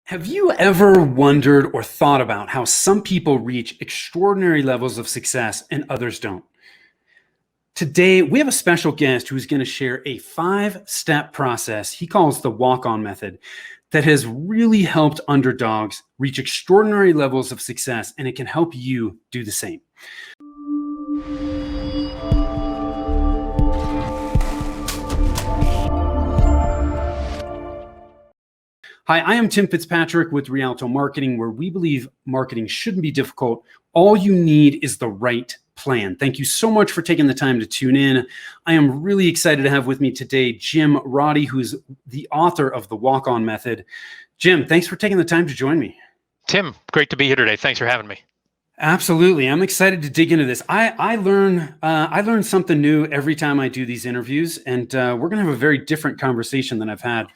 Have you ever wondered or thought about how some people reach extraordinary levels of success and others don't? Today, we have a special guest who's going to share a 5-step process he calls the walk-on method that has really helped underdogs reach extraordinary levels of success, and it can help you do the same. Hi, I am Tim Fitzpatrick with Rialto Marketing, where we believe marketing shouldn't be difficult. All you need is the right plan. Thank you so much for taking the time to tune in. I am really excited to have with me today Jim Roddy, who's the author of the Walk-On Method. Jim, thanks for taking the time to join me. Tim, great to be here today. Thanks for having me. Absolutely. I'm excited to dig into this. I learn something new every time I do these interviews, and we're going to have a very different conversation than I've had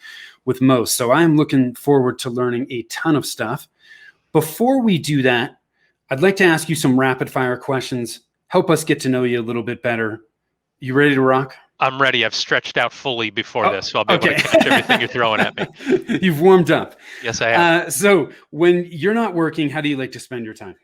with most. So I am looking forward to learning a ton of stuff. Before we do that, I'd like to ask you some rapid fire questions. Help us get to know you a little bit better. You ready to rock? I'm ready. I've stretched out fully before this, so I'll be able to catch everything you're throwing at me. You've warmed up. Yes, I have. So when you're not working, how do you like to spend your time?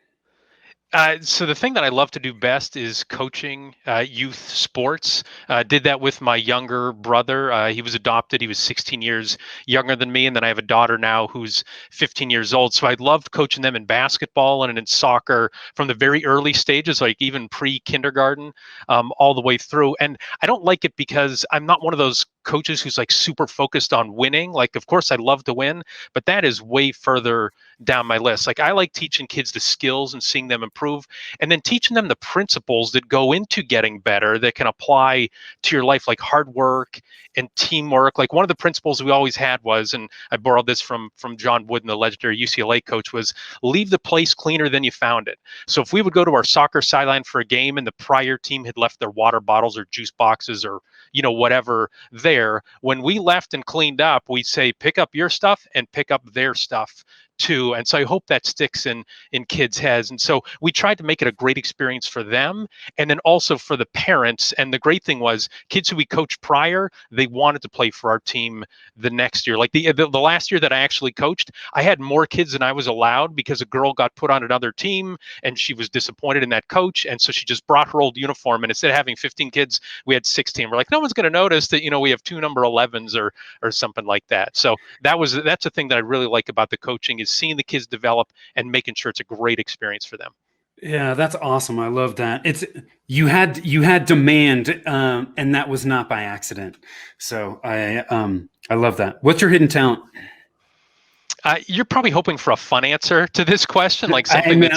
So the thing that I love to do best is coaching youth sports. Did that with my younger brother. He was adopted. He was 16 years younger than me. And then I have a daughter now who's 15 years old. So I loved coaching them in basketball and in soccer from the very early stages, like even pre-kindergarten, all the way through. And I don't like it because I'm not one of those coaches who's like super focused on winning. Like, of course, I love to win, but that is way further down my list. Like, I like teaching kids the skills and seeing them improve, and then teaching them the principles that go into getting better that can apply to your life, like hard work and teamwork. Like, one of the principles we always had was, and I borrowed this from John Wooden, the legendary UCLA coach, was leave the place cleaner than you found it. So if we would go to our soccer sideline for a game and the prior team had left their water bottles or juice boxes or whatever there, when we left and cleaned up, we'd say pick up your stuff and pick up their stuff too. And so I hope that sticks in kids' heads. And so we tried to make it a great experience for them and then also for the parents. And the great thing was kids who we coached prior, they wanted to play for our team the next year. Like the last year that I actually coached, I had more kids than I was allowed because a girl got put on another team and she was disappointed in that coach. And so she just brought her old uniform, and instead of having 15 kids, we had 16. We're like, no one's going to notice that, we have 2 number 11s or something like that. So that's a thing that I really like about the coaching, is seeing the kids develop and making sure it's a great experience for them. Yeah, that's awesome. I love that. You had demand, and that was not by accident. So I love that. What's your hidden talent? You're probably hoping for a fun answer to this question, like something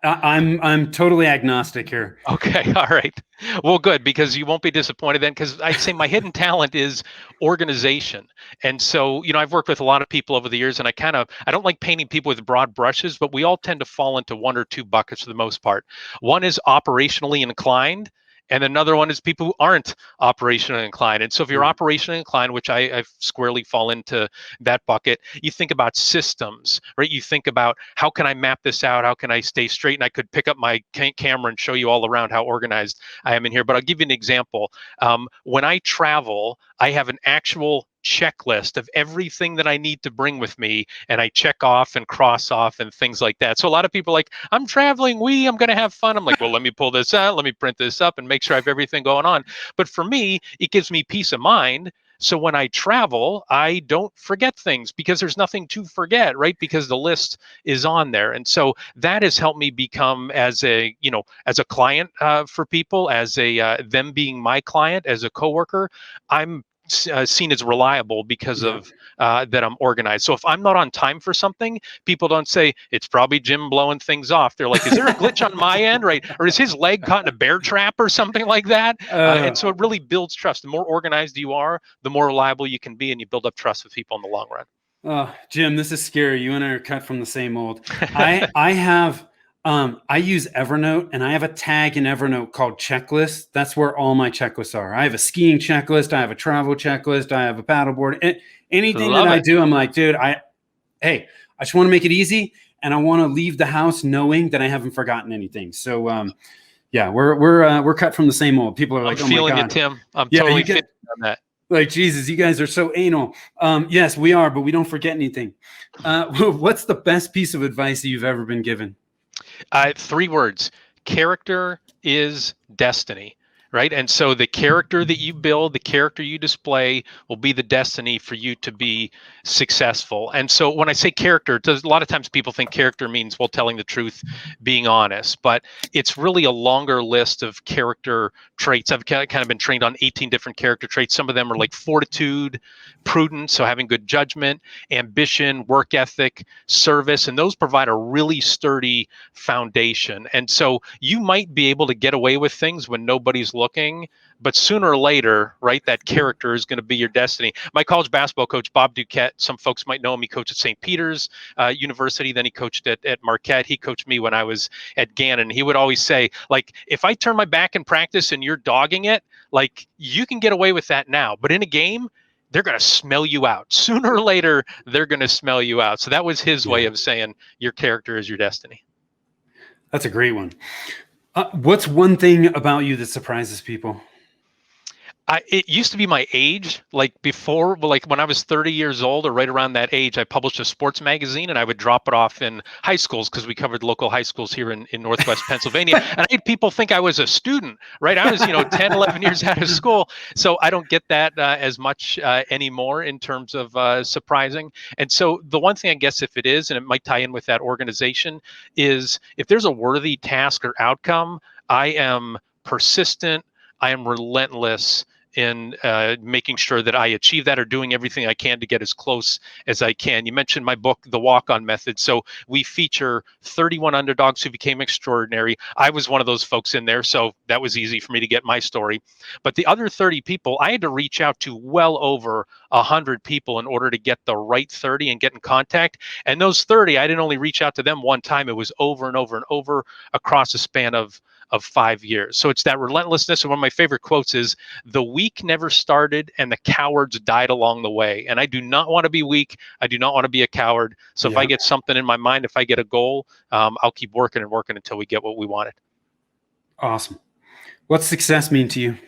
I'm totally agnostic here. Okay, all right. Well, good, because you won't be disappointed then, because I'd say my hidden talent is organization. And so, I've worked with a lot of people over the years, and I don't like painting people with broad brushes, but we all tend to fall into 1 or 2 buckets for the most part. One is operationally inclined, and another one is people who aren't operationally inclined. And so if you're operationally inclined, which I squarely fall into that bucket, you think about systems, right? You think about, how can I map this out? How can I stay straight? And I could pick up my camera and show you all around how organized I am in here. But I'll give you an example. When I travel, I have an actual checklist of everything that I need to bring with me, and I check off and cross off and things like that. So a lot of people are like, I'm traveling, I'm going to have fun. I'm like, well, let me pull this out, let me print this up and make sure I have everything going on. But for me, it gives me peace of mind. So when I travel, I don't forget things because there's nothing to forget, right? Because the list is on there. And so that has helped me become, as a client for people, as them being my client, as a coworker, I'm seen as reliable because of that I'm organized. So if I'm not on time for something, people don't say it's probably Jim blowing things off. They're like, is there a glitch on my end, right? Or is his leg caught in a bear trap or something like that? And so it really builds trust. The more organized you are, the more reliable you can be, and you build up trust with people in the long run. Oh, Jim, this is scary. You and I are cut from the same mold. I use Evernote, and I have a tag in Evernote called checklist. That's where all my checklists are. I have a skiing checklist. I have a travel checklist. I have a paddleboard. Anything that I do, I'm like, dude, I just want to make it easy, and I want to leave the house knowing that I haven't forgotten anything. So, yeah, we're cut from the same mold. People are like, I'm feeling it, Tim. I'm totally feeling on that. Like, Jesus, you guys are so anal. Yes, we are, but we don't forget anything. What's the best piece of advice that you've ever been given? 3 words: character is destiny. Right. And so the character that you build, the character you display will be the destiny for you to be successful. And so when I say character, a lot of times people think character means, well, telling the truth, being honest, but it's really a longer list of character traits. I've kind of been trained on 18 different character traits. Some of them are like fortitude, prudence, so having good judgment, ambition, work ethic, service, and those provide a really sturdy foundation. And so you might be able to get away with things when nobody's looking, but sooner or later, right, that character is going to be your destiny. My college basketball coach, Bob Duquette, some folks might know him. He coached at St. Peter's University. Then he coached at Marquette. He coached me when I was at Gannon. He would always say, like, if I turn my back in practice and you're dogging it, like, you can get away with that now. But in a game, they're going to smell you out. Sooner or later, they're going to smell you out. So that was his way of saying your character is your destiny. That's a great one. What's one thing about you that surprises people? It used to be my age. Like before, like when I was 30 years old or right around that age, I published a sports magazine and I would drop it off in high schools because we covered local high schools here in Northwest Pennsylvania. And I had people think I was a student, right? I was, 10, 11 years out of school. So I don't get that as much anymore in terms of surprising. And so the one thing I guess if it is, and it might tie in with that organization, is if there's a worthy task or outcome, I am persistent, I am relentless in making sure that I achieve that or doing everything I can to get as close as I can. You mentioned my book, The Walk-On Method. So we feature 31 underdogs who became extraordinary. I was one of those folks in there, so that was easy for me to get my story. But the other 30 people, I had to reach out to well over 100 people in order to get the right 30 and get in contact. And those 30, I didn't only reach out to them one time. It was over and over and over across a span of 5 years. So it's that relentlessness. And one of my favorite quotes is, the weak never started and the cowards died along the way. And I do not want to be weak. I do not want to be a coward. So if I get something in my mind, if I get a goal, I'll keep working and working until we get what we wanted. Awesome. What's success mean to you?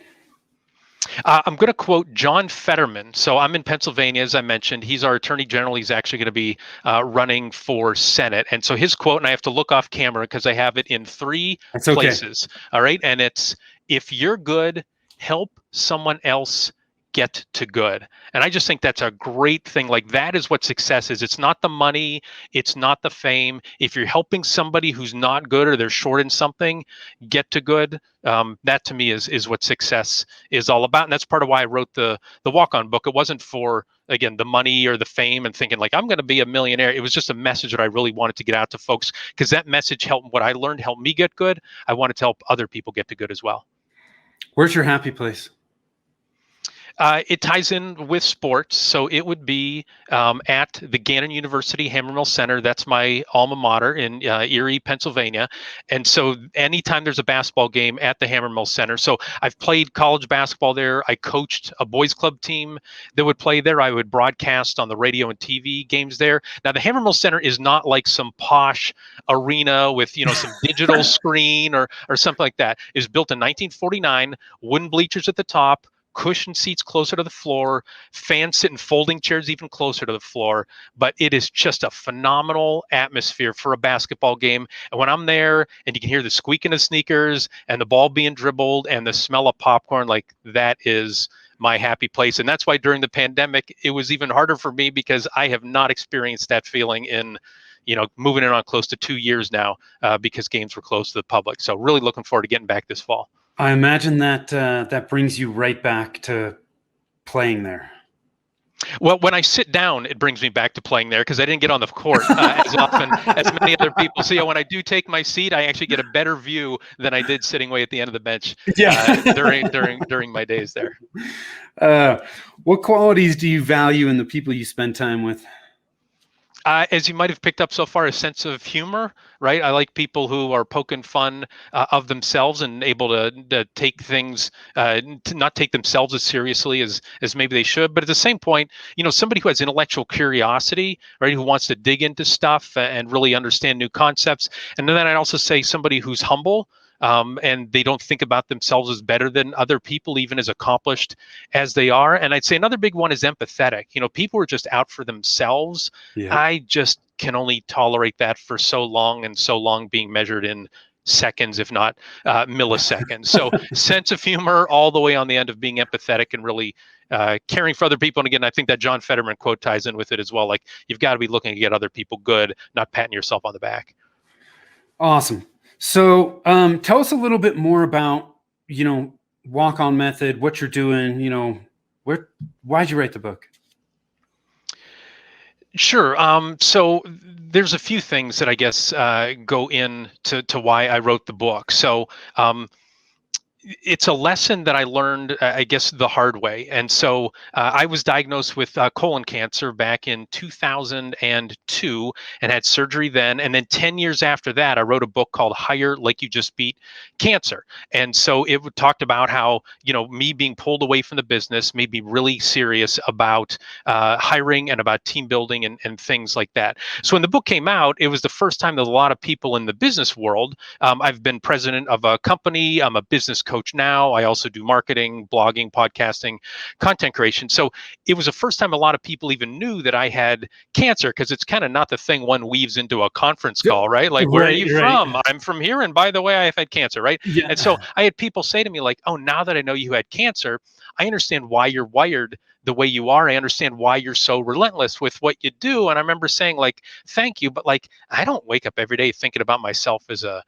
I'm going to quote John Fetterman. So I'm in Pennsylvania, as I mentioned. He's our attorney general. He's actually going to be running for Senate. And so his quote, and I have to look off camera because I have it in 3 places. All right. And it's, if you're good, help someone else get to good. And I just think that's a great thing. Like, that is what success is. It's not the money. It's not the fame. If you're helping somebody who's not good or they're short in something get to good, that to me is what success is all about. And that's part of why I wrote the Walk-On book. It wasn't for, again, the money or the fame and thinking like I'm going to be a millionaire. It was just a message that I really wanted to get out to folks, because that message helped. What I learned helped me get good. I wanted to help other people get to good as well. Where's your happy place? It ties in with sports, so it would be at the Gannon University Hammermill Center. That's my alma mater in Erie, Pennsylvania. And so anytime there's a basketball game at the Hammermill Center, so I've played college basketball there. I coached a boys club team that would play there. I would broadcast on the radio and TV games there. Now, the Hammermill Center is not like some posh arena with, some digital screen or something like that. It was built in 1949, wooden bleachers at the top, cushion seats closer to the floor, fans sit in folding chairs even closer to the floor. But it is just a phenomenal atmosphere for a basketball game. And when I'm there and you can hear the squeaking of sneakers and the ball being dribbled and the smell of popcorn, like, that is my happy place. And that's why during the pandemic, it was even harder for me, because I have not experienced that feeling in moving in on close to 2 years now, because games were closed to the public. So really looking forward to getting back this fall. I imagine that that brings you right back to playing there. Well, when I sit down, it brings me back to playing there, because I didn't get on the court as often as many other people. So when I do take my seat, I actually get a better view than I did sitting way at the end of the bench during my days there. What qualities do you value in the people you spend time with? As you might have picked up so far, a sense of humor, right? I like people who are poking fun of themselves and able to take things, to not take themselves as seriously as maybe they should. But at the same point, somebody who has intellectual curiosity, right? Who wants to dig into stuff and really understand new concepts. And then I'd also say somebody who's humble. and they don't think about themselves as better than other people, even as accomplished as they are. And I'd say another big one is empathetic. People are just out for themselves. Yeah. I just can only tolerate that for so long, and so long being measured in seconds, if not milliseconds. So sense of humor all the way on the end of being empathetic and really caring for other people. And again, I think that John Fetterman quote ties in with it as well. Like, you've got to be looking to get other people good, not patting yourself on the back. Awesome. So, tell us a little bit more about, walk on method, what you're doing, why'd you write the book? Sure. So there's a few things that I guess go in to why I wrote the book. So it's a lesson that I learned, I guess, the hard way. And so I was diagnosed with colon cancer back in 2002 and had surgery then. And then 10 years after that, I wrote a book called Hire Like You Just Beat Cancer. And so it talked about how, me being pulled away from the business made me really serious about hiring and about team building and things like that. So when the book came out, it was the first time that a lot of people in the business world, I've been president of a company, I'm a business coach now. I also do marketing, blogging, podcasting, content creation. So it was the first time a lot of people even knew that I had cancer, because it's kind of not the thing one weaves into a conference call, right? Like, where are you Right. from? I'm from here. And by the way, I've had cancer, right? And so Yeah. I had people say to me, like, oh, now that I know you had cancer, I understand why you're wired the way you are. I understand why you're so relentless with what you do. And I remember saying, like, thank you, but like, I don't wake up every day thinking about myself as a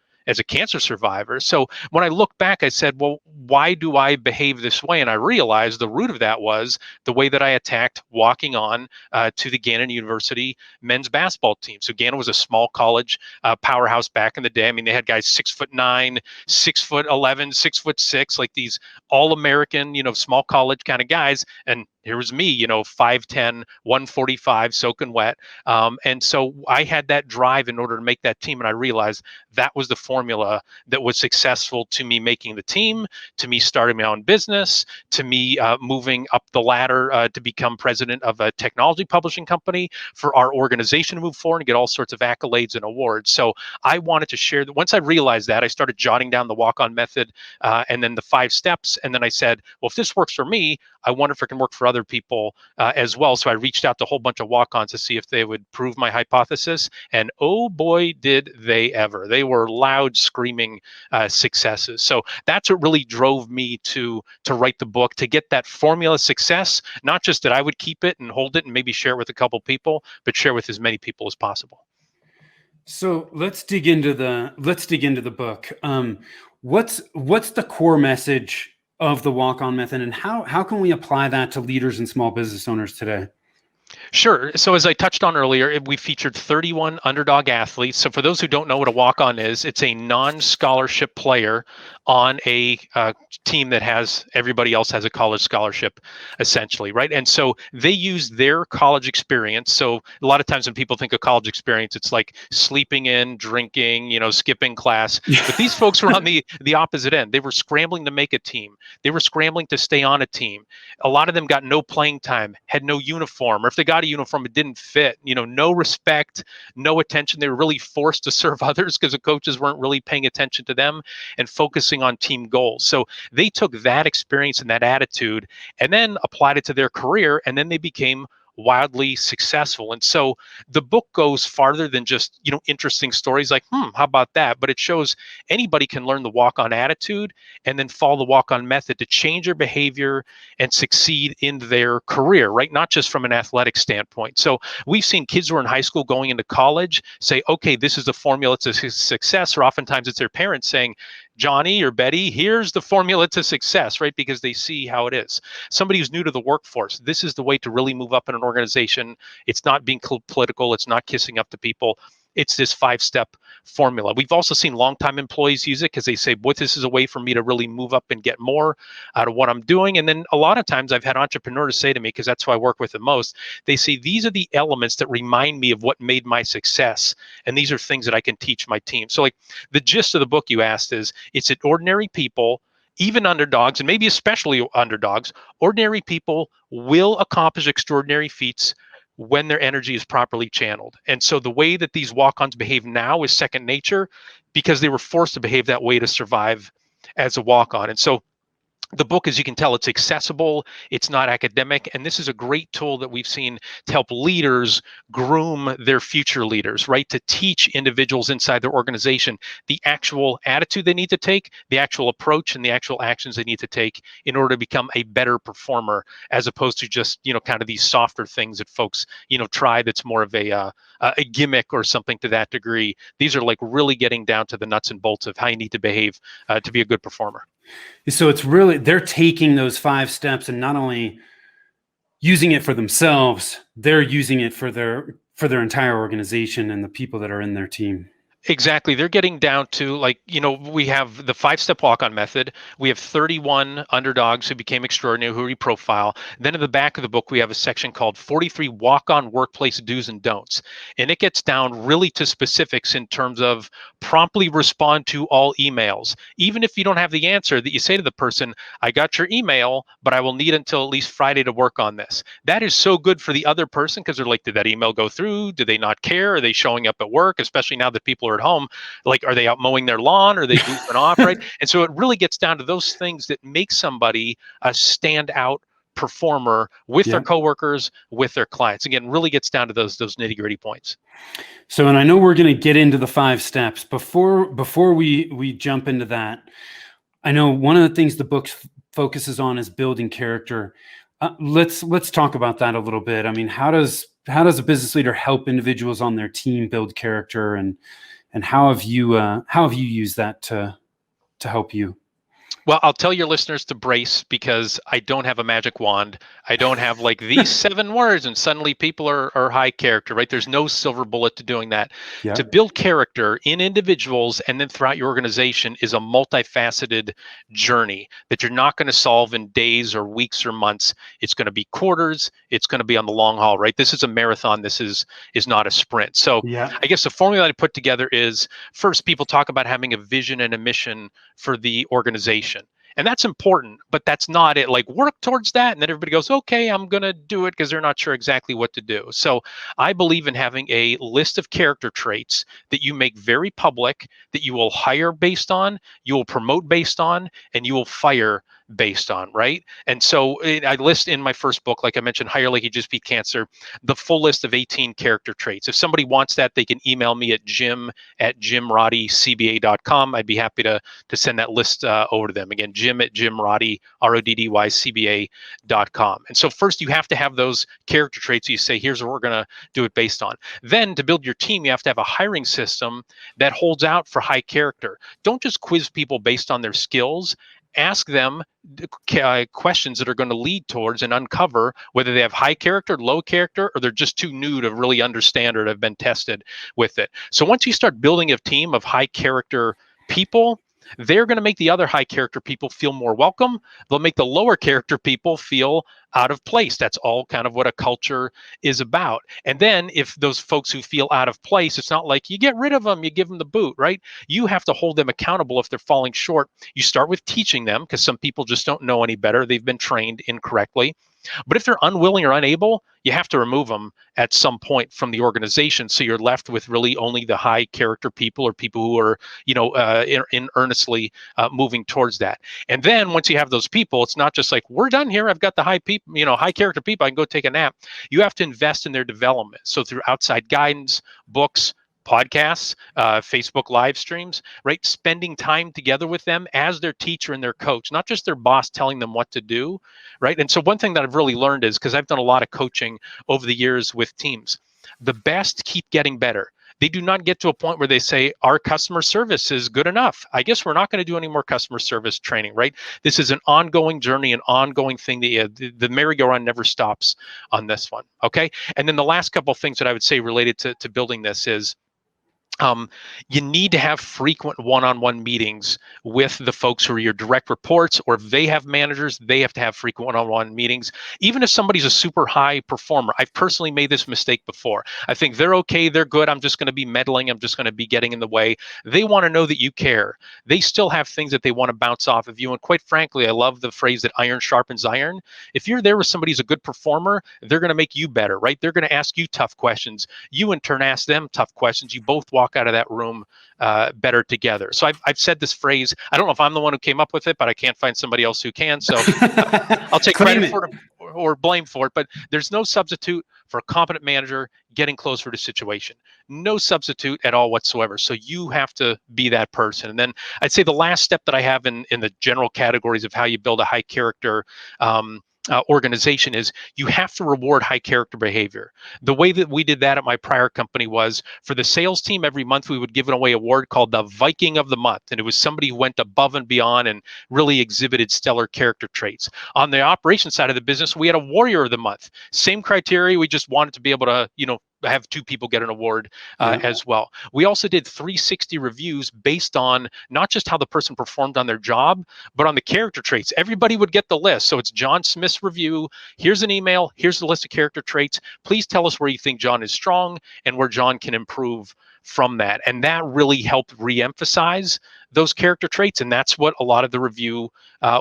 cancer survivor. So when I look back, I said, well, why do I behave this way? And I realized the root of that was the way that I attacked walking on to the Gannon University men's basketball team. So Gannon was a small college powerhouse back in the day. I mean, they had guys 6'9", 6'11", 6'6", like these all-American, small college kind of guys. And here was me, 5'10", 145, soaking wet. And so I had that drive in order to make that team. And I realized that was the formula that was successful to me making the team, to me starting my own business, to me moving up the ladder to become president of a technology publishing company, for our organization to move forward and get all sorts of accolades and awards. So I wanted to share that. Once I realized that, I started jotting down the walk-on method and then the 5 steps. And then I said, well, if this works for me, I wonder if it can work for other people as well. So I reached out to a whole bunch of walk-ons to see if they would prove my hypothesis. And oh boy, did they ever. They were loud, screaming successes. So that's what really drove me to write the book, to get that formula success, not just that I would keep it and hold it and maybe share it with a couple people, but share with as many people as possible. So let's dig into the book. What's the core message of the walk on method, and how can we apply that to leaders and small business owners today? Sure. So as I touched on earlier, we featured 31 underdog athletes. So for those who don't know what a walk-on is, it's a non-scholarship player on a team that has everybody else has a college scholarship, essentially, right? And so they use their college experience. So a lot of times when people think of college experience, it's like sleeping in, drinking, skipping class. But these folks were on the opposite end. They were scrambling to make a team. They were scrambling to stay on a team. A lot of them got no playing time, had no uniform, or if they got a uniform, it didn't fit. No respect, no attention. They were really forced to serve others because the coaches weren't really paying attention to them and focusing on team goals. So they took that experience and that attitude and then applied it to their career, and then they became wildly successful. And so the book goes farther than just interesting stories like how about that, but it shows anybody can learn the walk on attitude and then follow the walk on method to change their behavior and succeed in their career, right? Not just from an athletic standpoint. So we've seen kids who are in high school going into college say, okay, this is the formula to success, or oftentimes it's their parents saying, Johnny or Betty, here's the formula to success, right? Because they see how it is. Somebody who's new to the workforce, this is the way to really move up in an organization. It's not being political. It's not kissing up to people. It's this 5-step formula. We've also seen longtime employees use it because they say, boy, this is a way for me to really move up and get more out of what I'm doing. And then a lot of times I've had entrepreneurs say to me, because that's who I work with the most, they say, these are the elements that remind me of what made my success. And these are things that I can teach my team. So like the gist of the book you asked is, it's that ordinary people, even underdogs, and maybe especially underdogs, ordinary people will accomplish extraordinary feats when their energy is properly channeled. And so the way that these walk-ons behave now is second nature because they were forced to behave that way to survive as a walk-on. And so the book, as you can tell, it's accessible, it's not academic, and this is a great tool that we've seen to help leaders groom their future leaders, right? To teach individuals inside their organization the actual attitude they need to take, the actual approach, and the actual actions they need to take in order to become a better performer, as opposed to just, kind of these softer things that folks, try that's more of a gimmick or something to that degree. These are like really getting down to the nuts and bolts of how you need to behave to be a good performer. So it's really, they're taking those 5 steps and not only using it for themselves, they're using it for their entire organization and the people that are in their team. Exactly. They're getting down to, like, we have the 5-step walk-on method. We have 31 underdogs who became extraordinary, who we profile. Then in the back of the book, we have a section called 43 walk-on workplace do's and don'ts. And it gets down really to specifics in terms of promptly respond to all emails. Even if you don't have the answer, that you say to the person, I got your email, but I will need until at least Friday to work on this. That is so good for the other person because they're like, did that email go through? Do they not care? Are they showing up at work? Especially now that people are at home, like, are they out mowing their lawn? Are they goofing off, right? And so it really gets down to those things that make somebody a standout performer with their coworkers, with their clients. Again, really gets down to those nitty-gritty points. So, and I know we're going to get into the 5 steps. Before we jump into that, I know one of the things the book focuses on is building character. Let's talk about that a little bit. I mean, how does a business leader help individuals on their team build character, and how have you used that to help you? Well, I'll tell your listeners to brace because I don't have a magic wand. I don't have like these 7 words and suddenly people are high character, right? There's no silver bullet to doing that. Yeah. To build character in individuals and then throughout your organization is a multifaceted journey that you're not going to solve in days or weeks or months. It's going to be quarters. It's going to be on the long haul, right? This is a marathon. This is not a sprint. So I guess the formula I put together is, first, people talk about having a vision and a mission for the organization. And that's important, but that's not it. Like, work towards that. And then everybody goes, okay, I'm going to do it, because they're not sure exactly what to do. So I believe in having a list of character traits that you make very public, that you will hire based on, you will promote based on, and you will fire based on, right? And so I list in my first book, like I mentioned, Hire Like You Just Beat Cancer, the full list of 18 character traits. If somebody wants that, they can email me at jim@jimroddycba.com. I'd be happy to send that list over to them. Again, jim@jimroddycba.com. And so first, you have to have those character traits. You say, here's what we're going to do it based on. Then to build your team, you have to have a hiring system that holds out for high character. Don't just quiz people based on their skills. Ask them questions that are going to lead towards and uncover whether they have high character, low character, or they're just too new to really understand or have been tested with it. So once you start building a team of high character people, they're going to make the other high character people feel more welcome. They'll make the lower character people feel out of place. That's all kind of what a culture is about. And then if those folks who feel out of place, it's not like you get rid of them, you give them the boot, right? You have to hold them accountable if they're falling short. You start with teaching them, because some people just don't know any better. They've been trained incorrectly. But if they're unwilling or unable, you have to remove them at some point from the organization. So you're left with really only the high character people, or people who are, in earnestly moving towards that. And then once you have those people, it's not just like, we're done here, I've got the high people, high character people, I can go take a nap. You have to invest in their development. So through outside guidance, books, podcasts, Facebook live streams, right? Spending time together with them as their teacher and their coach, not just their boss telling them what to do, right? And so one thing that I've really learned is, because I've done a lot of coaching over the years with teams, the best keep getting better. They do not get to a point where they say, our customer service is good enough, I guess we're not going to do any more customer service training, right? This is an ongoing journey, an ongoing thing. The merry-go-round never stops on this one, okay? And then the last couple of things that I would say related to building this is, um, you need to have frequent one-on-one meetings with the folks who are your direct reports, or if they have managers, they have to have frequent one-on-one meetings. Even if somebody's a super high performer, I've personally made this mistake before. I think they're okay, they're good, I'm just going to be meddling, I'm just going to be getting in the way. They want to know that you care. They still have things that they want to bounce off of you. And quite frankly, I love the phrase that iron sharpens iron. If you're there with somebody who's a good performer, they're going to make you better, right? They're going to ask you tough questions. You in turn ask them tough questions. You both walk out of that room better together. So I've said this phrase. I don't know if I'm the one who came up with it, but I can't find somebody else who can. So I'll take Claim credit it. for it or blame for it. But there's no substitute for a competent manager getting closer to situation. No substitute at all whatsoever. So you have to be that person. And then I'd say the last step that I have in the general categories of how you build a high character organization is you have to reward high character behavior. The way that we did that at my prior company was for the sales team, every month we would give away an award called the Viking of the Month. And it was somebody who went above and beyond and really exhibited stellar character traits. On the operations side of the business, we had a Warrior of the Month. Same criteria. We just wanted to be able to, have two people get an award as well. We also did 360 reviews based on not just how the person performed on their job, but on the character traits. Everybody would get the list. So it's John Smith's review. Here's an email. Here's the list of character traits. Please tell us where you think John is strong and where John can improve from that. And that really helped reemphasize those character traits. And that's what a lot of the review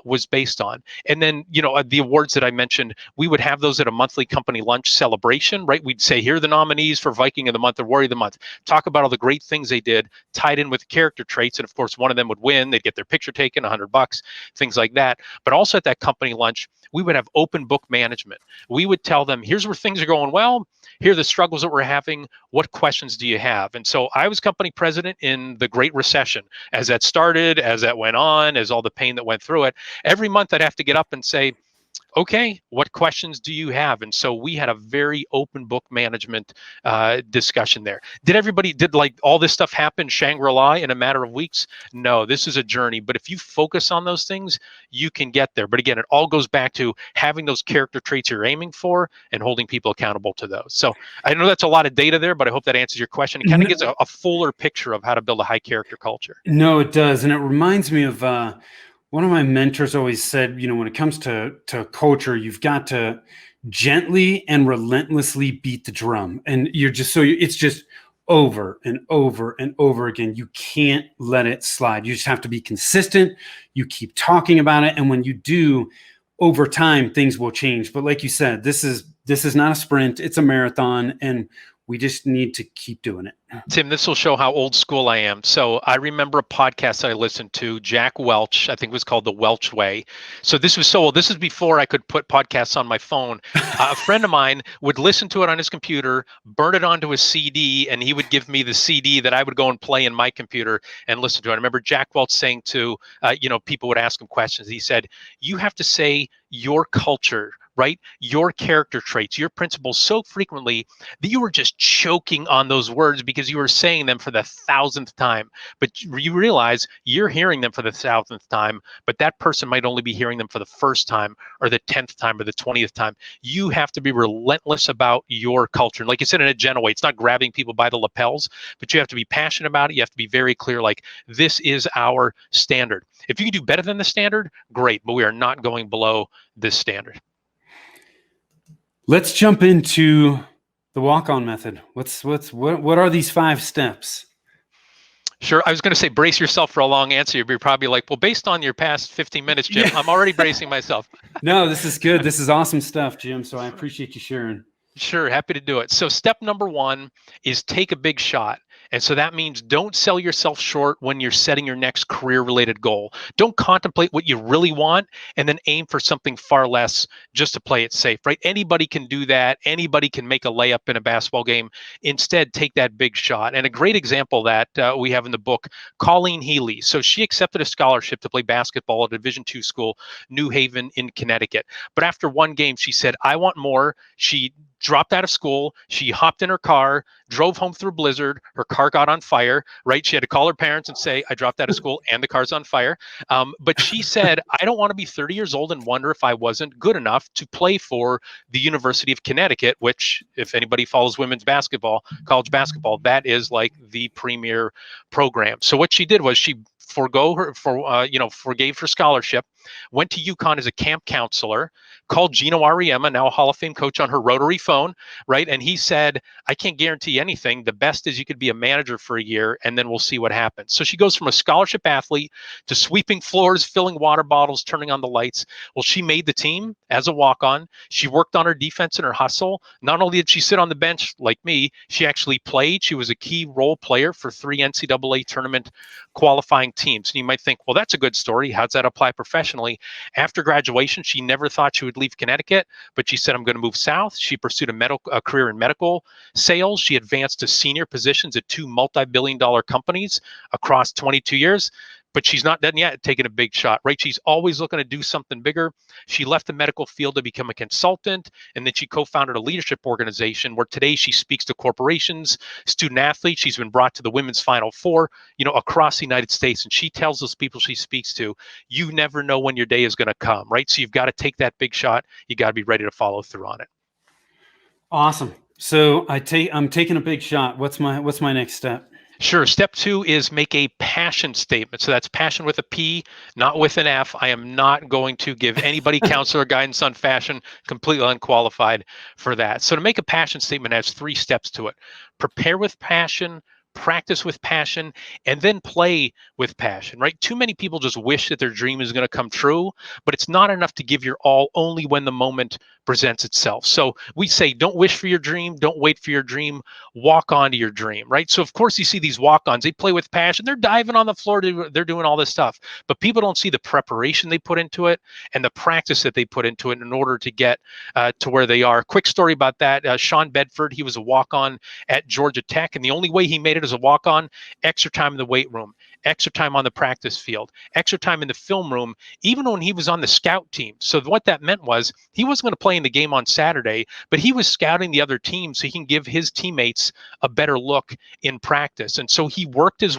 was based on. And then, the awards that I mentioned, we would have those at a monthly company lunch celebration, right? We'd say, here are the nominees for Viking of the Month or Warrior of the Month. Talk about all the great things they did, tied in with character traits. And of course, one of them would win. They'd get their picture taken, $100, things like that. But also at that company lunch, we would have open book management. We would tell them, here's where things are going well. Here are the struggles that we're having. What questions do you have? And so I was company president in the Great Recession. As that started, as that went on, as all the pain that went through it, every month I'd have to get up and say, okay, what questions do you have? And so we had a very open book management discussion there. Did like all this stuff happen Shangri-La in a matter of weeks? No, this is a journey. But if you focus on those things, you can get there. But again, it all goes back to having those character traits you're aiming for and holding people accountable to those. So I know that's a lot of data there, but I hope that answers your question. It kind of gives a fuller picture of how to build a high character culture. No, it does. And it reminds me of one of my mentors always said, when it comes to culture, you've got to gently and relentlessly beat the drum. And it's just over and over and over again. You can't let it slide. You just have to be consistent. You keep talking about it. And when you do, over time, things will change. But like you said, this is not a sprint. It's a marathon. And we just need to keep doing it. Tim, this will show how old school I am. So I remember a podcast I listened to, Jack Welch, I think it was called The Welch Way. So this was so old. This is before I could put podcasts on my phone. A friend of mine would listen to it on his computer, burn it onto a CD, and he would give me the CD that I would go and play in my computer and listen to it. I remember Jack Welch saying to, people would ask him questions. He said, you have to say your culture, right? Your character traits, your principles so frequently that you were just choking on those words because you were saying them for the 1,000th time. But you realize you're hearing them for the 1,000th time, but that person might only be hearing them for the first time or the 10th time or the 20th time. You have to be relentless about your culture. And like you said, in a gentle way, it's not grabbing people by the lapels, but you have to be passionate about it. You have to be very clear, like, this is our standard. If you can do better than the standard, great, but we are not going below this standard. Let's jump into the walk-on method. What are these 5 steps? Sure. I was going to say, brace yourself for a long answer. You're probably like, well, based on your past 15 minutes, Jim, I'm already bracing myself. No, this is good. This is awesome stuff, Jim. So I appreciate you sharing. Sure. Happy to do it. So step number 1 is take a big shot. And so that means don't sell yourself short when you're setting your next career-related goal. Don't contemplate what you really want and then aim for something far less just to play it safe, right? Anybody can do that. Anybody can make a layup in a basketball game. Instead, take that big shot. And a great example that we have in the book, Colleen Healy. So she accepted a scholarship to play basketball at a Division II school, New Haven in Connecticut. But after one game, she said, I want more. She dropped out of school. She hopped in her car, drove home through a blizzard. Her car got on fire, right? She had to call her parents and say, I dropped out of school and the car's on fire. But she said, I don't want to be 30 years old and wonder if I wasn't good enough to play for the University of Connecticut, which, if anybody follows women's basketball, college basketball, that is like the premier program. So what she did was she forgave her scholarship, went to UConn as a camp counselor, called Gino Ariema, now a Hall of Fame coach, on her rotary phone, right? And he said, I can't guarantee anything. The best is you could be a manager for a year, and then we'll see what happens. So she goes from a scholarship athlete to sweeping floors, filling water bottles, turning on the lights. Well, she made the team as a walk-on. She worked on her defense and her hustle. Not only did she sit on the bench like me, she actually played. She was a key role player for 3 NCAA tournament qualifying teams. And you might think, well, that's a good story. How does that apply professionally? After graduation, she never thought she would leave Connecticut, but she said, I'm going to move south. She pursued a career in medical sales. She advanced to senior positions at 2 multi-billion-dollar companies across 22 years. But she's not done yet taking a big shot, right? She's always looking to do something bigger. She left the medical field to become a consultant, and then she co-founded a leadership organization where today she speaks to corporations, student athletes. She's been brought to the women's Final Four, across the United States. And she tells those people she speaks to, you never know when your day is going to come, right? So you've got to take that big shot. You got to be ready to follow through on it. Awesome. So I'm taking a big shot. What's my next step? Sure. Step 2 is make a passion statement. So that's passion with a P, not with an F. I am not going to give anybody counsel or guidance on fashion, completely unqualified for that. So to make a passion statement has 3 steps to it. Prepare with passion, practice with passion, and then play with passion, right? Too many people just wish that their dream is going to come true, but it's not enough to give your all only when the moment presents itself. So we say, don't wish for your dream, don't wait for your dream, walk on to your dream, right? So of course you see these walk-ons, they play with passion, they're diving on the floor, they're doing all this stuff, but people don't see the preparation they put into it and the practice that they put into it in order to get to where they are. Quick story about that, Sean Bedford, he was a walk-on at Georgia Tech, and the only way he made it as a walk-on, extra time in the weight room, extra time on the practice field, extra time in the film room, even when he was on the scout team. So what that meant was he wasn't going to play in the game on Saturday, but he was scouting the other team so he can give his teammates a better look in practice. And so he worked his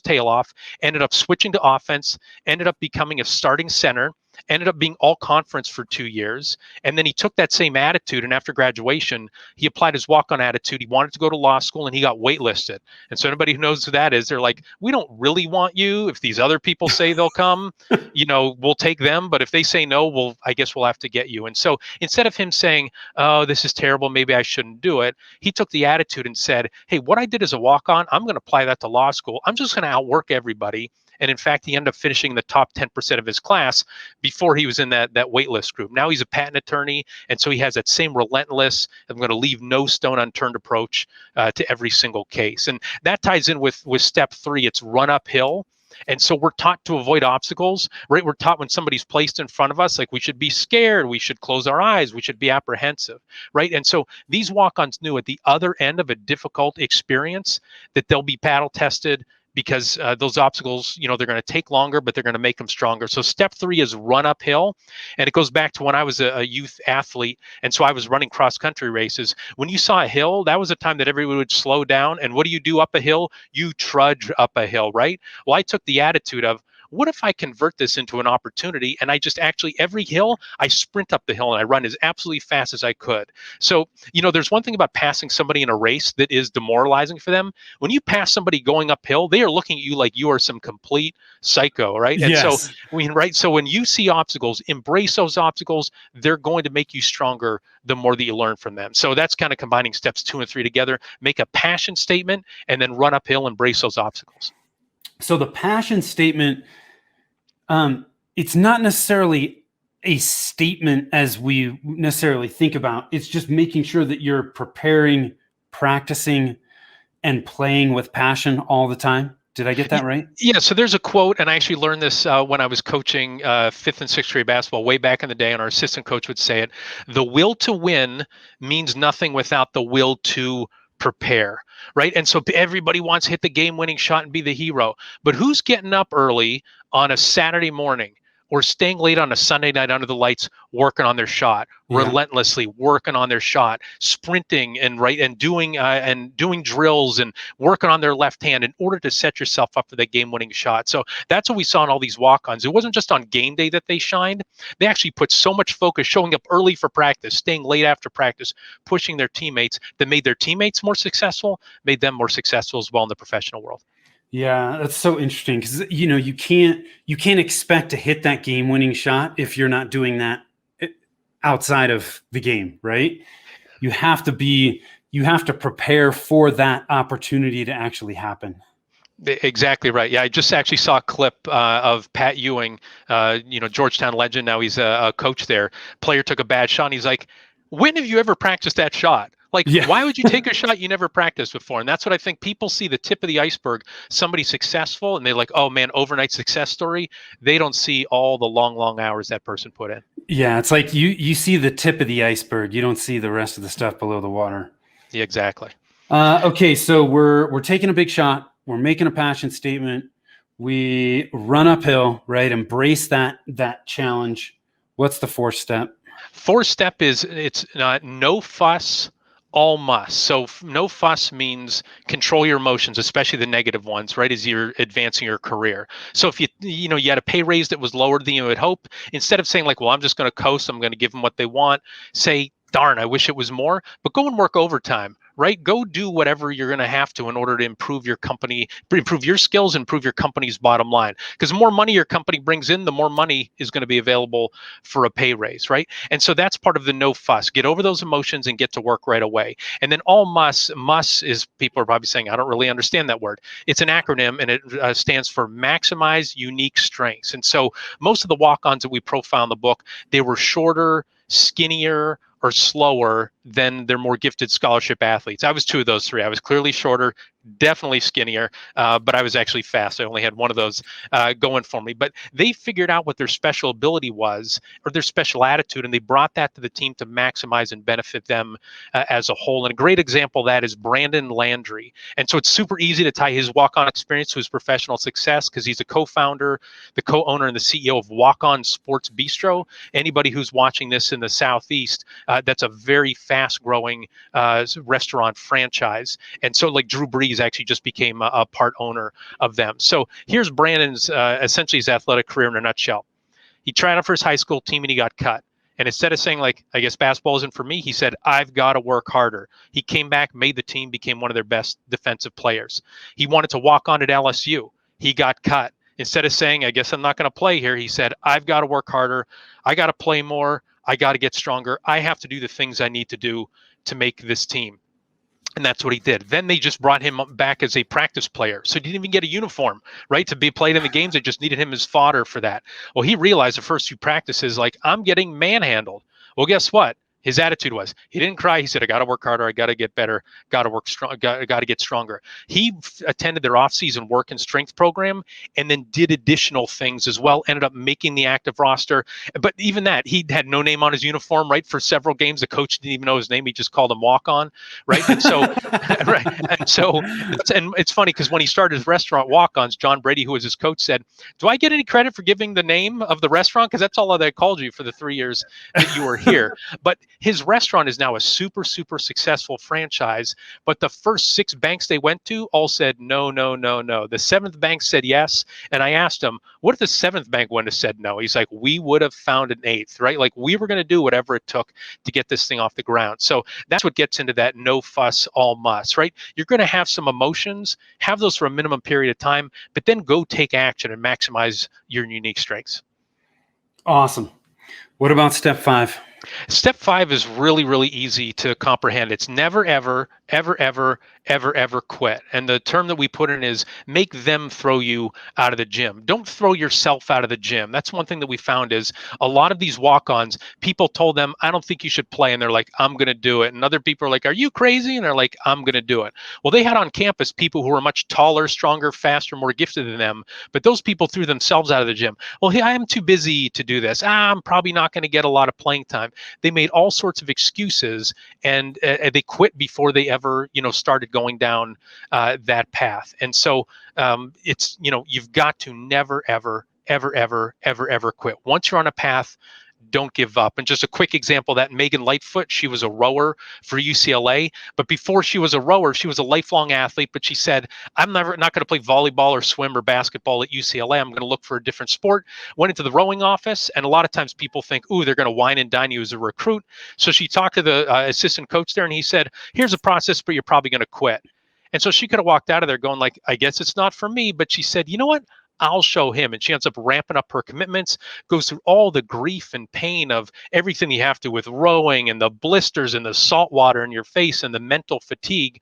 tail off, ended up switching to offense, ended up becoming a starting center, ended up being all conference for 2 years. And then he took that same attitude, and after graduation, he applied his walk-on attitude. He wanted to go to law school, and he got waitlisted. And so anybody who knows who that is, they're like, we don't really want you. If these other people say they'll come, we'll take them. But if they say no, I guess we'll have to get you. And so instead of him saying, oh, this is terrible, maybe I shouldn't do it, he took the attitude and said, hey, what I did as a walk-on, I'm going to apply that to law school. I'm just going to outwork everybody. And in fact, he ended up finishing the top 10% of his class before he was in that waitlist group. Now he's a patent attorney. And so he has that same relentless, I'm going to leave no stone unturned approach to every single case. And that ties in with step 3. It's run uphill. And so we're taught to avoid obstacles, right? We're taught when somebody's placed in front of us, like we should be scared, we should close our eyes, we should be apprehensive, right? And so these walk-ons knew at the other end of a difficult experience that they'll be paddle tested, because those obstacles, they're going to take longer, but they're going to make them stronger. So step 3 is run uphill. And it goes back to when I was a youth athlete. And so I was running cross-country races. When you saw a hill, that was a time that everybody would slow down. And what do you do up a hill? You trudge up a hill, right? Well, I took the attitude of, what if I convert this into an opportunity and I just actually, every hill, I sprint up the hill and I run as absolutely fast as I could. So, there's one thing about passing somebody in a race that is demoralizing for them. When you pass somebody going uphill, they are looking at you like you are some complete psycho, right? And Yes. so when you see obstacles, embrace those obstacles. They're going to make you stronger the more that you learn from them. So that's kind of combining steps 2 and 3 together. Make a passion statement and then run uphill, embrace those obstacles. So the passion statement, it's not necessarily a statement as we necessarily think about. It's just making sure that you're preparing, practicing, and playing with passion all the time. Did I get that right? Yeah. So there's a quote, and I actually learned this when I was coaching 5th and 6th grade basketball way back in the day, and our assistant coach would say it: the will to win means nothing without the will to prepare, right? And so everybody wants to hit the game-winning shot and be the hero. But who's getting up early on a Saturday morning or staying late on a Sunday night under the lights, working on their shot, Yeah. relentlessly working on their shot, sprinting and doing drills and working on their left hand in order to set yourself up for that game-winning shot. So that's what we saw in all these walk-ons. It wasn't just on game day that they shined. They actually put so much focus, showing up early for practice, staying late after practice, pushing their teammates, that made their teammates more successful, made them more successful as well in the professional world. Yeah, that's so interesting because you can't expect to hit that game-winning shot if you're not doing that outside of the game, right? You have to be you have to prepare for that opportunity to actually happen. Exactly right. Yeah, I just actually saw a clip of Pat Ewing, Georgetown legend. Now he's a coach there. Player took a bad shot, and he's like, "When have you ever practiced that shot? Like, Yeah. why would you take a shot you never practiced before?" And that's what I think people see, the tip of the iceberg. Somebody successful, and they're like, "Oh man, overnight success story." They don't see all the long, long hours that person put in. Yeah, it's like you see the tip of the iceberg. You don't see the rest of the stuff below the water. Yeah, exactly. Okay, so we're taking a big shot. We're making a passion statement. We run uphill, right? Embrace that challenge. What's the fourth step? Fourth step is it's no fuss, all must. So no fuss means control your emotions, especially the negative ones, right? As you're advancing your career. So if you had a pay raise that was lower than you would hope, instead of saying like, well, I'm just going to coast, I'm going to give them what they want, say, darn, I wish it was more, but go and work overtime, right? Go do whatever you're going to have to in order to improve your company, improve your skills, improve your company's bottom line. Because the more money your company brings in, the more money is going to be available for a pay raise, right? And so that's part of the no fuss. Get over those emotions and get to work right away. And then all must is, people are probably saying, I don't really understand that word. It's an acronym, and it stands for maximize unique strengths. And so most of the walk-ons that we profile in the book, they were shorter, skinnier, or slower than their more gifted scholarship athletes. I was two of those three. I was clearly shorter, definitely skinnier, but I was actually fast. I only had one of those going for me. But they figured out what their special ability was, or their special attitude, and they brought that to the team to maximize and benefit them as a whole. And a great example of that is Brandon Landry. And so it's super easy to tie his walk-on experience to his professional success, because he's a co-founder, the co-owner, and the CEO of Walk-On Sports Bistro. Anybody who's watching this in the Southeast, that's a very fast-growing restaurant franchise. And so, like, Drew Brees actually just became a part owner of them. So here's Brandon's essentially his athletic career in a nutshell. He tried out for his high school team and he got cut. And instead of saying, like, I guess basketball isn't for me, he said, I've got to work harder. He came back, made the team, became one of their best defensive players. He wanted to walk on at LSU. He got cut. Instead of saying, I guess I'm not going to play here, he said, I've got to work harder. I got to play more. I got to get stronger. I have to do the things I need to do to make this team. And that's what he did. Then they just brought him back as a practice player. So he didn't even get a uniform, right, to be played in the games. They just needed him as fodder for that. Well, he realized the first few practices, like, I'm getting manhandled. Well, guess what? His attitude was, he didn't cry. He said, I got to work harder. I got to get better. Got to work strong. Got to get stronger. He attended their off-season work and strength program, and then did additional things as well. Ended up making the active roster. But even that, he had no name on his uniform, right? For several games, the coach didn't even know his name. He just called him Walk On, right? And so, right. And it's funny because when he started his restaurant, Walk-Ons, John Brady, who was his coach, said, do I get any credit for giving the name of the restaurant? Because that's all they called you for the 3 years that you were here. But his restaurant is now a super, super successful franchise. But the first 6 banks they went to all said, no, no, no, no. The 7th bank said yes. And I asked him, what if the 7th bank wouldn't have said no? He's like, we would have found an 8th, right? Like, we were going to do whatever it took to get this thing off the ground. So that's what gets into that no fuss, all must, right? You're going to have some emotions, have those for a minimum period of time, but then go take action and maximize your unique strengths. Awesome. What about step 5? Step 5 is really, really easy to comprehend. It's never, ever, ever, ever, ever, ever quit. And the term that we put in is make them throw you out of the gym. Don't throw yourself out of the gym. That's one thing that we found is a lot of these walk-ons, people told them, I don't think you should play. And they're like, I'm going to do it. And other people are like, are you crazy? And they're like, I'm going to do it. Well, they had on campus people who were much taller, stronger, faster, more gifted than them. But those people threw themselves out of the gym. Well, hey, I am too busy to do this. I'm probably not going to get a lot of playing time. They made all sorts of excuses, and they quit before they ever, started going down that path. And so it's, you've got to never, ever, ever, ever, ever, ever quit. Once you're on a path, don't give up. And just a quick example, that Megan Lightfoot, she was a rower for UCLA, but before she was a rower, she was a lifelong athlete. But she said, I'm not going to play volleyball or swim or basketball at UCLA. I'm going to look for a different sport. Went into the rowing office, and a lot of times people think, ooh, they're going to wine and dine you as a recruit. So she talked to the assistant coach there, and he said, here's a process, but you're probably going to quit. And so she could have walked out of there going like, I guess it's not for me. But she said, you know what? I'll show him. And she ends up ramping up her commitments, goes through all the grief and pain of everything you have to with rowing and the blisters and the salt water in your face and the mental fatigue.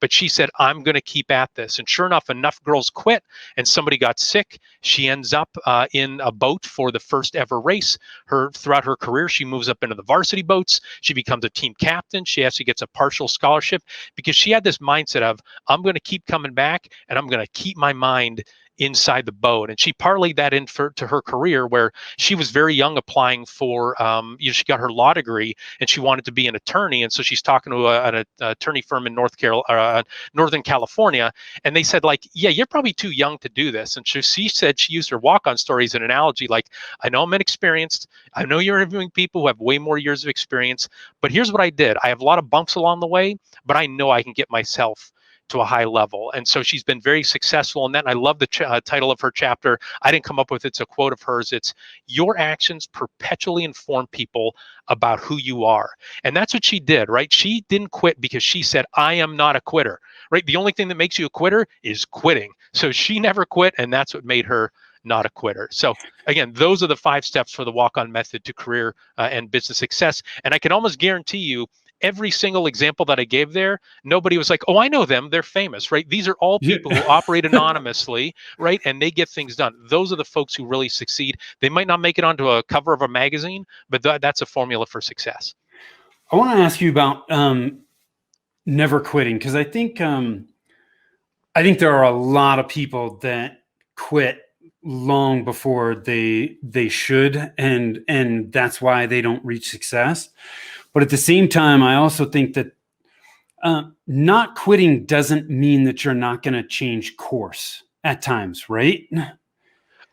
But she said, I'm going to keep at this. And sure enough girls quit and somebody got sick. She ends up in a boat for the first ever race. Throughout her career, she moves up into the varsity boats. She becomes a team captain. She actually gets a partial scholarship because she had this mindset of, I'm going to keep coming back and I'm going to keep my mind inside the boat. And she parlayed that to her career, where she was very young applying for, she got her law degree and she wanted to be an attorney. And so she's talking to an attorney firm in Northern California. And they said like, yeah, you're probably too young to do this. And she said she used her walk-on story as an analogy. Like, I know I'm inexperienced. I know you're interviewing people who have way more years of experience, but here's what I did. I have a lot of bumps along the way, but I know I can get myself to a high level. And so she's been very successful in that. And I love the title of her chapter. I didn't come up with it. It's a quote of hers. It's, your actions perpetually inform people about who you are. And that's what she did, right? She didn't quit because she said, I am not a quitter, right? The only thing that makes you a quitter is quitting. So she never quit. And that's what made her not a quitter. So again, those are the 5 steps for the walk-on method to career and business success. And I can almost guarantee you, every single example that I gave there, nobody was like, oh, I know them. They're famous, right? These are all people who operate anonymously, right? And they get things done. Those are the folks who really succeed. They might not make it onto a cover of a magazine, but that's a formula for success. I want to ask you about never quitting, because I think there are a lot of people that quit long before they should, and that's why they don't reach success. But at the same time, I also think that not quitting doesn't mean that you're not going to change course at times, right?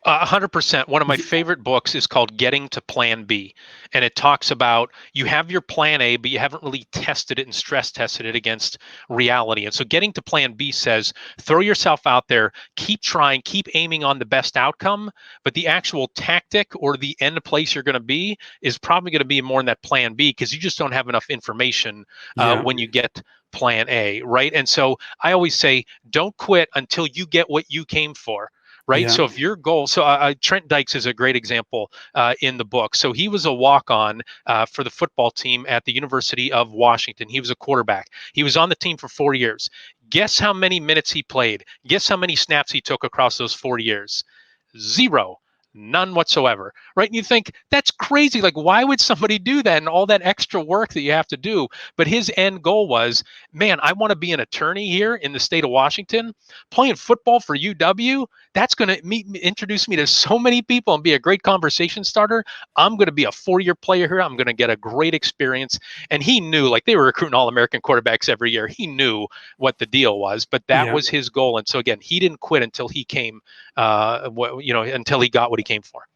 100%. One of my favorite books is called Getting to Plan B. And it talks about, you have your plan A, but you haven't really tested it and stress tested it against reality. And so Getting to Plan B says, throw yourself out there, keep trying, keep aiming on the best outcome, but the actual tactic or the end place you're going to be is probably going to be more in that plan B, because you just don't have enough information when you get plan A, right? And so I always say, don't quit until you get what you came for. Right. Yeah. So if your goal, Trent Dykes is a great example in the book. So he was a walk-on for the football team at the University of Washington. He was a quarterback. He was on the team for 4 years. Guess how many minutes he played? Guess how many snaps he took across those 4 years? 0. None whatsoever, right? And you think, that's crazy. Like, why would somebody do that and all that extra work that you have to do? But his end goal was, man, I want to be an attorney here in the state of Washington, playing football for UW. That's going to introduce me to so many people and be a great conversation starter. I'm going to be a 4-year player here. I'm going to get a great experience. And he knew, like, they were recruiting All-American quarterbacks every year. He knew what the deal was, but that was his goal. And so again, he didn't quit until he came, until he got what he came for.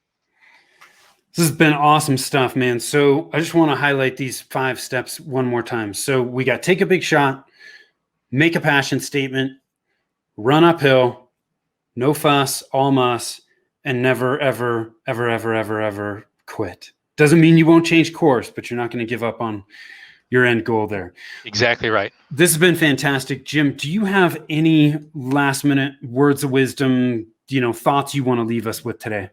This has been awesome stuff, man. So I just want to highlight these 5 steps one more time. So we got take a big shot, make a passion statement, run uphill, no fuss, all muss, and never, ever, ever, ever, ever, ever quit. Doesn't mean you won't change course, but you're not going to give up on your end goal there. Exactly right. This has been fantastic. Jim, do you have any last minute words of wisdom, thoughts you want to leave us with today?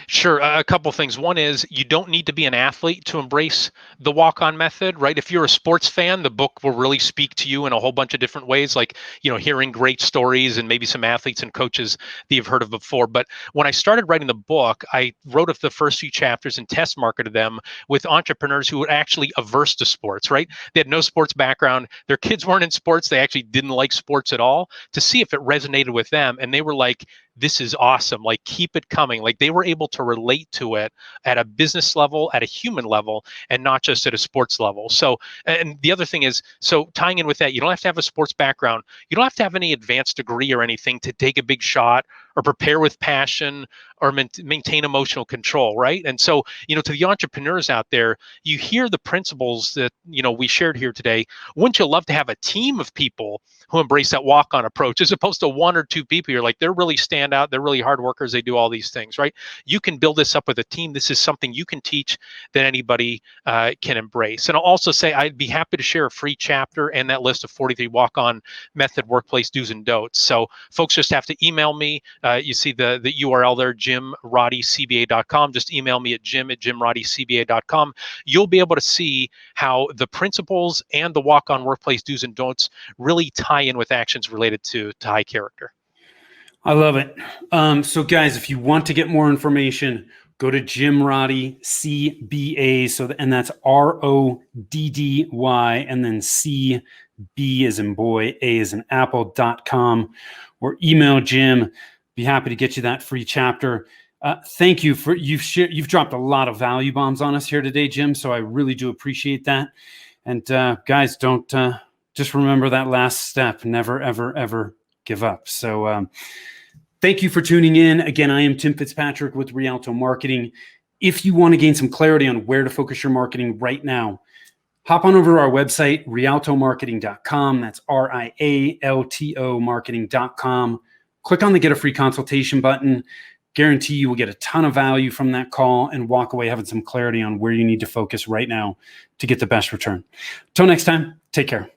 Sure. A couple things. One is, you don't need to be an athlete to embrace the walk-on method, right? If you're a sports fan, the book will really speak to you in a whole bunch of different ways, like, hearing great stories and maybe some athletes and coaches that you've heard of before. But when I started writing the book, I wrote up the first few chapters and test marketed them with entrepreneurs who were actually averse to sports, right? They had no sports background. Their kids weren't in sports. They actually didn't like sports at all, to see if it resonated with them. And they were like, this is awesome. Like, keep it coming. Like, they were able to relate to it at a business level, at a human level, and not just at a sports level. So, and the other thing is, so tying in with that, you don't have to have a sports background. You don't have to have any advanced degree or anything to take a big shot or prepare with passion or maintain emotional control, right? And so, to the entrepreneurs out there, you hear the principles that, we shared here today. Wouldn't you love to have a team of people who embrace that walk-on approach as opposed to one or two people? You're like, they're really stand out. They're really hard workers. They do all these things, right? You can build this up with a team. This is something you can teach that anybody can embrace. And I'll also say I'd be happy to share a free chapter and that list of 43 walk-on method workplace do's and don'ts. So folks just have to email me. You see the URL there, jimroddycba.com. Just email me at jimroddycba.com. You'll be able to see how the principles and the walk-on workplace do's and don'ts really tie in with actions related to high character. I love it. So guys, if you want to get more information, go to Jim Roddy CBA. And that's RODDY and then CB as in boy, A as in apple.com, or email Jim. Be happy to get you that free chapter. Thank you for you've dropped a lot of value bombs on us here today, Jim. So I really do appreciate that. And guys, don't just remember that last step. Never, ever, ever give up. So thank you for tuning in. Again, I am Tim Fitzpatrick with Rialto Marketing. If you want to gain some clarity on where to focus your marketing right now, hop on over to our website, rialtomarketing.com. That's RIALTO marketing.com. Click on the Get a Free Consultation button. Guarantee you will get a ton of value from that call and walk away having some clarity on where you need to focus right now to get the best return. Till next time, take care.